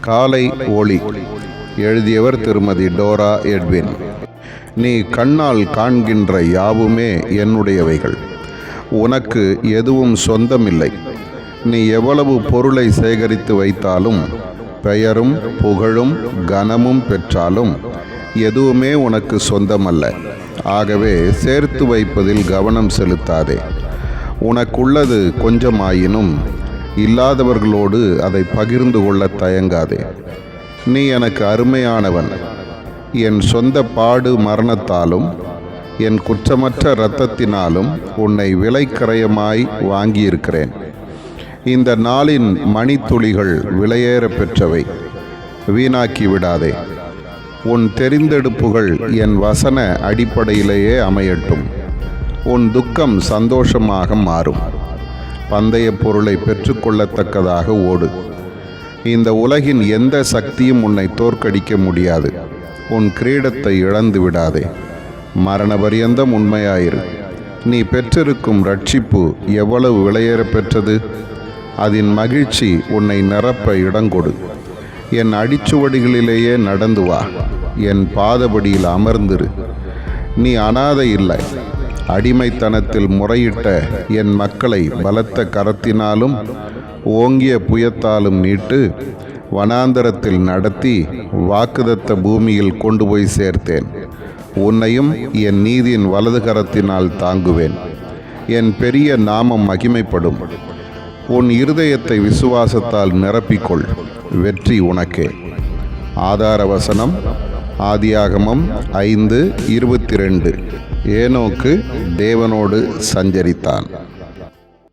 காலை ஒளி. எழுதியவர் திருமதி டோரா எட்வின். நீ கண்ணால் காண்கின்ற யாவுமே என்னுடையவைகள். உனக்கு எதுவும் சொந்தமில்லை. நீ எவ்வளவு பொருளை சேகரித்து வைத்தாலும், பெயரும் புகழும் கனமும் பெற்றாலும் எதுவுமே உனக்கு சொந்தமல்ல. ஆகவே சேர்த்து வைப்பதில் கவனம் செலுத்தாதே. உனக்குள்ளது கொஞ்சமாயினும் இல்லாதவர்களோடு அதை பகிர்ந்து கொள்ள தயங்காதே. நீ எனக்கு அருமையானவன். என் சொந்த பாடு மரணத்தாலும் என் குற்றமற்ற இரத்தத்தினாலும் உன்னை விலைக்கரையமாய் வாங்கியிருக்கிறேன். இந்த நாளின் மணித்துளிகள் விலையேற பெற்றவை. வீணாக்கி விடாதே. உன் தெரிந்தெடுப்புகள் என் வசன அடிப்படையிலேயே அமையட்டும். உன் துக்கம் சந்தோஷமாக மாறும். பந்தய பொருளை பெற்றுக்கொள்ளத்தக்கதாக ஓடு. இந்த உலகின் எந்த சக்தியும் உன்னை தோற்கடிக்க முடியாது. உன் கிரீடத்தை இழந்து விடாதே. மரண பரியந்தம் உண்மையாயிரு. நீ பெற்றிருக்கும் ரட்சிப்பு எவ்வளவு விலையேற பெற்றது. அதன் மகிழ்ச்சி உன்னை நிரப்ப இடங்கொடு. என் அடிச்சுவடிகளிலேயே நடந்து வா. என் பாதபடியில் அமர்ந்திரு. நீ அனாதை இல்லை. அடிமைத்தனத்தில் முறையிட்ட என் மக்களை பலத்த கரத்தினாலும் ஓங்கிய புயத்தாலும் மீட்டு வனாந்தரத்தில் நடத்தி வாக்குதத்த பூமியில் கொண்டு போய் சேர்த்தேன். உன்னையும் என் நீதியின் வலது கரத்தினால் தாங்குவேன். என் பெரிய நாமம் மகிமைப்படும். உன் இருதயத்தை விசுவாசத்தால் நிரப்பிக்கொள். வெற்றி உனக்கே. ஆதார வசனம் ஆதியாகமம் 5:22. ஏனோக்கு தேவனோடு சஞ்சரித்தான்.